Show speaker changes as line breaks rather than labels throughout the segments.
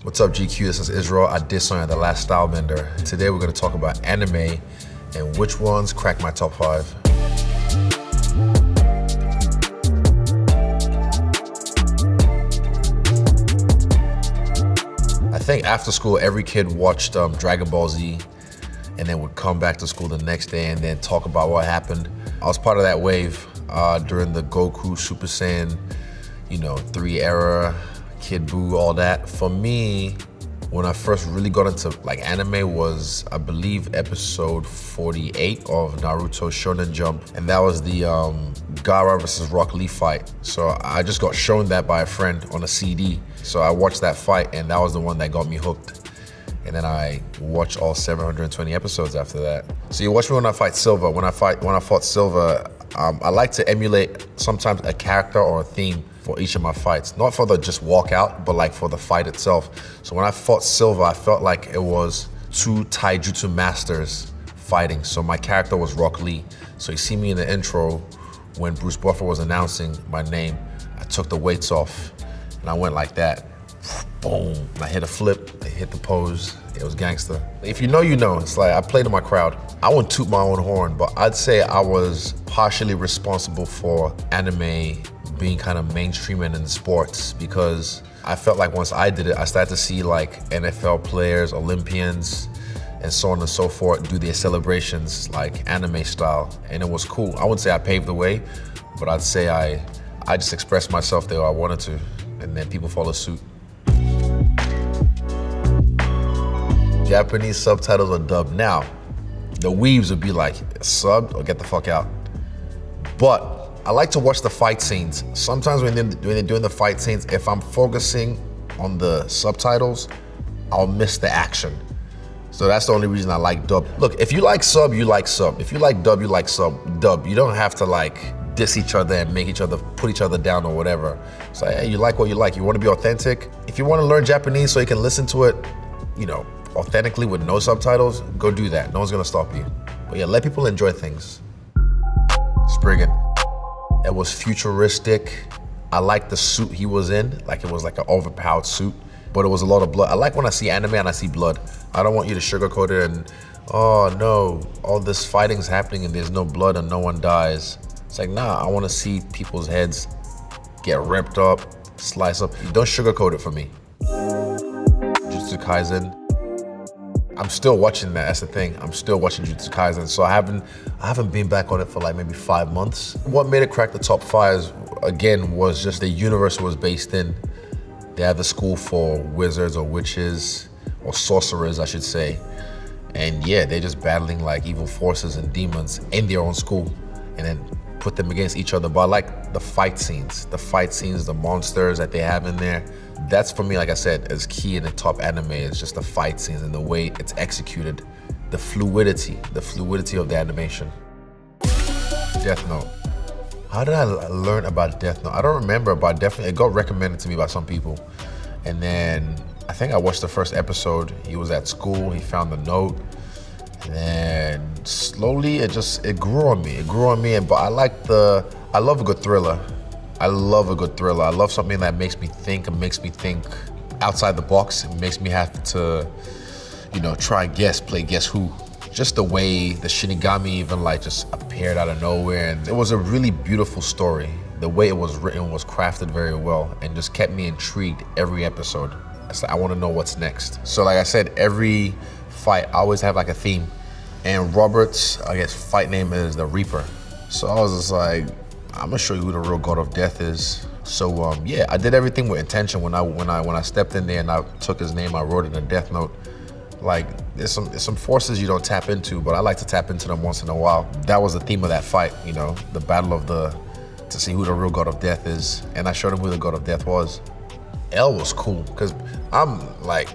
What's up, GQ? This is Israel Adesanya, the last style bender. Today we're going to talk about anime and which ones crack my top 5. I think after school, every kid watched Dragon Ball Z and then would come back to school the next day and then talk about what happened. I was part of that wave during the Goku Super Saiyan, 3 era, Kid Buu, all that. For me, when I first really got into anime was, I believe, episode 48 of Naruto Shonen Jump. And that was the Gaara versus Rock Lee fight. So I just got shown that by a friend on a CD. So I watched that fight and that was the one that got me hooked. And then I watched all 720 episodes after that. So you watch me when I fight Silva. When I fought Silva, I like to emulate sometimes a character or a theme for each of my fights. Not for the just walk out, but for the fight itself. So when I fought Silva, I felt like it was 2 taijutsu masters fighting. So my character was Rock Lee. So you see me in the intro when Bruce Buffer was announcing my name, I took the weights off and I went like that. Boom, and I hit a flip, I hit the pose. It was gangster. If you know, you know. It's like I played to my crowd. I wouldn't toot my own horn, but I'd say I was partially responsible for anime being kind of mainstream and in sports, because I felt like once I did it, I started to see NFL players, Olympians, and so on and so forth do their celebrations anime style, and it was cool. I wouldn't say I paved the way, but I'd say I just expressed myself the way I wanted to, and then people followed suit. Japanese subtitles or dubbed. Now, the weaves would be subbed or get the fuck out. But I like to watch the fight scenes. Sometimes when they're doing the fight scenes, if I'm focusing on the subtitles, I'll miss the action. So that's the only reason I like dub. Look, if you like sub, you like sub. If you like dub, you like dub. You don't have to diss each other and make put each other down or whatever. So hey, you like what you like. You want to be authentic. If you want to learn Japanese so you can listen to it, authentically with no subtitles, go do that. No one's gonna stop you. But yeah, let people enjoy things. Spriggan. It was futuristic. I liked the suit he was in. It was an overpowered suit, but it was a lot of blood. I like when I see anime and I see blood. I don't want you to sugarcoat it and, oh no, all this fighting's happening and there's no blood and no one dies. It's nah, I wanna see people's heads get ripped up, sliced up. Don't sugarcoat it for me. Jujutsu Kaisen. I'm still watching that, that's the thing. I'm still watching Jujutsu Kaisen, so I haven't been back on it for maybe 5 months. What made it crack the top 5, again, was just the universe it was based in. They have the school for wizards or witches, or sorcerers, I should say. And yeah, they're just battling evil forces and demons in their own school, and then put them against each other. But I like the fight scenes, the monsters that they have in there. That's for me, like I said, is key in the top anime. It's just the fight scenes and the way it's executed, the fluidity of the animation. Death Note. How did I learn about Death Note? I don't remember, but definitely it got recommended to me by some people. And then I think I watched the first episode. He was at school, he found the note, and then slowly it grew on me. But I love a good thriller. I love a good thriller. I love something that makes me think and makes me think outside the box. It makes me have to, try and play guess who. Just the way the Shinigami even just appeared out of nowhere. And it was a really beautiful story. The way it was written was crafted very well and just kept me intrigued every episode. It's I want to know what's next. So like I said, every fight, I always have a theme. And Robert's, fight name is the Reaper. So I was just I'm gonna show you who the real god of death is. So yeah, I did everything with intention when I stepped in there and I took his name, I wrote it in a Death Note. There's some forces you don't tap into, but I like to tap into them once in a while. That was the theme of that fight, the battle of to see who the real god of death is. And I showed him who the god of death was. L was cool, because I'm I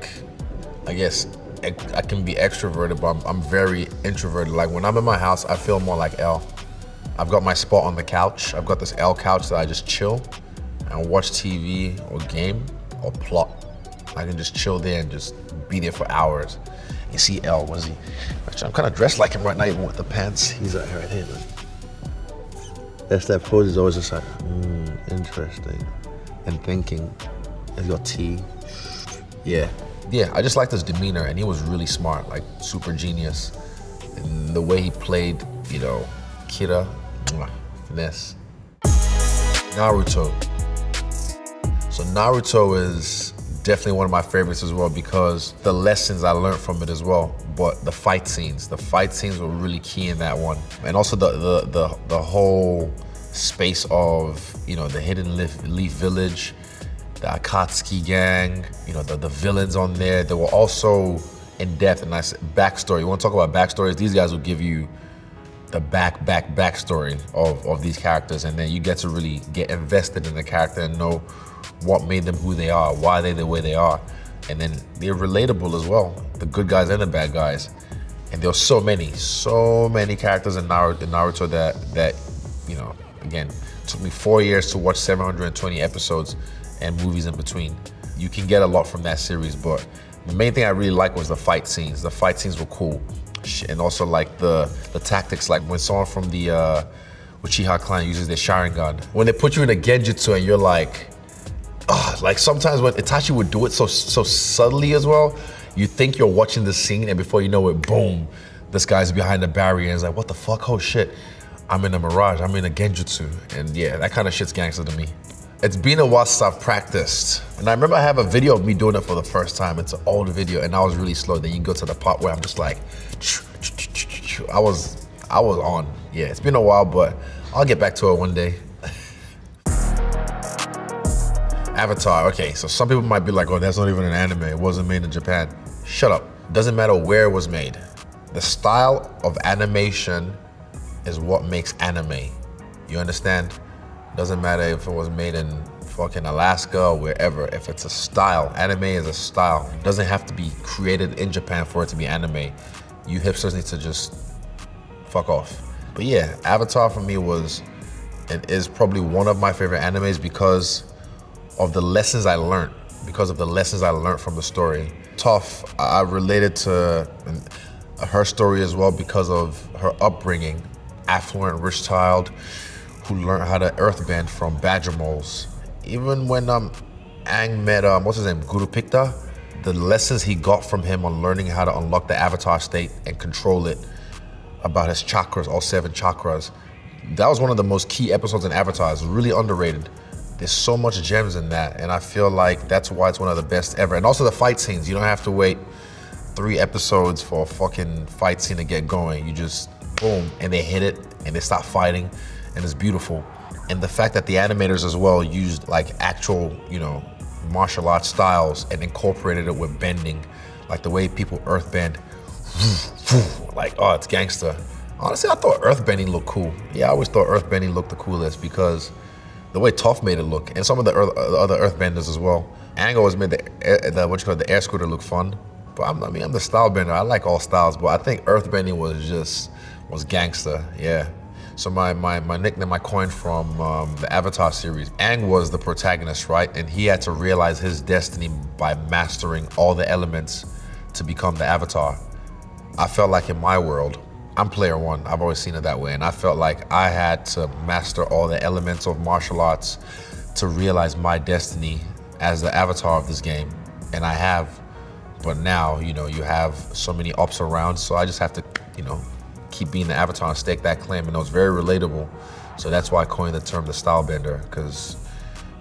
guess I can be extroverted, but I'm very introverted. When I'm in my house, I feel more like L. I've got my spot on the couch. I've got this L couch that I just chill and watch TV or game or plot. I can just chill there and just be there for hours. You see L, was he? Actually, I'm kind of dressed like him right now, even with the pants. He's right here, man. That's that pose is always just interesting. And thinking. He's got tea. Yeah, I just liked his demeanor, and he was really smart, like super genius. And the way he played, you know, Kira, finesse. Naruto. So Naruto is definitely one of my favorites as well because the lessons I learned from it as well. But the fight scenes were really key in that one. And also the whole space of, you know, the Hidden Leaf Village, the Akatsuki gang, you know, the villains on there. They were also in depth and nice backstory. You want to talk about backstories? These guys will give you the backstory of these characters, and then you get to really get invested in the character and know what made them who they are, why they're the way they are. And then they're relatable as well, the good guys and the bad guys. And there were so many characters in Naruto that, you know, again, took me 4 years to watch 720 episodes and movies in between. You can get a lot from that series, but the main thing I really liked was the fight scenes. The fight scenes were cool. And also like the tactics, like when someone from the Uchiha clan uses their Sharingan. When they put you in a Genjutsu and you're like, like sometimes when Itachi would do it so subtly as well, you think you're watching the scene and before you know it, boom, this guy's behind the barrier and it's like, what the fuck, oh shit, I'm in a Mirage, I'm in a Genjutsu. And yeah, that kind of shit's gangster to me. It's been a while since I've practiced. And I remember I have a video of me doing it for the first time. It's an old video and I was really slow. Then you go to the part where I'm just like, I was on. Yeah, it's been a while, but I'll get back to it one day. Avatar, okay, so some people might be like, oh, that's not even an anime. It wasn't made in Japan. Shut up. Doesn't matter where it was made. The style of animation is what makes anime. You understand? Doesn't matter if it was made in fucking Alaska or wherever. If it's a style, anime is a style. It doesn't have to be created in Japan for it to be anime. You hipsters need to just fuck off. But yeah, Avatar for me was and is probably one of my favorite animes because of the lessons I learned. Because of the lessons I learned from the story. Toph, I related to her story as well because of her upbringing. Affluent, rich child who learned how to earthbend from badger moles. Even when Aang met, what's his name, Guru Pikta, the lessons he got from him on learning how to unlock the avatar state and control it, about his chakras, all 7 chakras. That was one of the most key episodes in Avatar. It's really underrated. There's so much gems in that, and I feel like that's why it's one of the best ever. And also the fight scenes. You don't have to wait 3 episodes for a fucking fight scene to get going. You just, boom, and they hit it, and they stop fighting, and it's beautiful. And the fact that the animators as well used like actual, you know, martial arts styles and incorporated it with bending, like the way people earthbend, like, oh, it's gangster. Honestly, I thought earthbending looked cool. Yeah, I always thought earthbending looked the coolest because the way Toph made it look, and some of the other earthbenders as well. Aang always made the air scooter look fun. But I'm the style bender. I like all styles, but I think earthbending was gangster, yeah. So my nickname I coined from the Avatar series. Aang was the protagonist, right? And he had to realize his destiny by mastering all the elements to become the Avatar. I felt like in my world, I'm player 1, I've always seen it that way, and I felt like I had to master all the elements of martial arts to realize my destiny as the Avatar of this game, and I have. But now, you know, you have so many ups around, so I just have to, you know, keep being the Avatar and stake that claim, and it was very relatable. So that's why I coined the term the style bender, because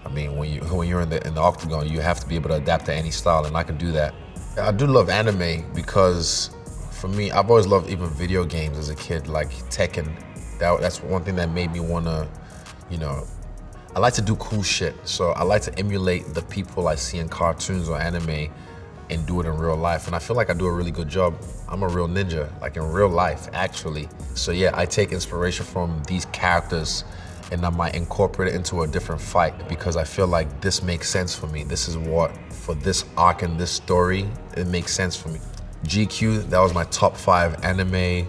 I mean, when you're in the octagon, you have to be able to adapt to any style, and I can do that. I do love anime because for me, I've always loved even video games as a kid, like Tekken. That's one thing that made me wanna, you know, I like to do cool shit. So I like to emulate the people I see in cartoons or anime and do it in real life. And I feel like I do a really good job. I'm a real ninja, like in real life, actually. So yeah, I take inspiration from these characters and I might incorporate it into a different fight because I feel like this makes sense for me. This is what, for this arc and this story, it makes sense for me. GQ, that was my top 5 anime,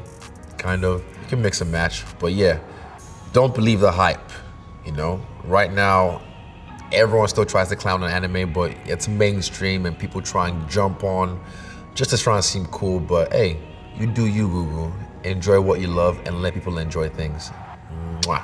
kind of. You can mix and match, but yeah, don't believe the hype, you know? Right now, everyone still tries to clown on anime, but it's mainstream and people try and jump on just to try and seem cool, but hey, you do you, boo-boo. Enjoy what you love and let people enjoy things. Mwah.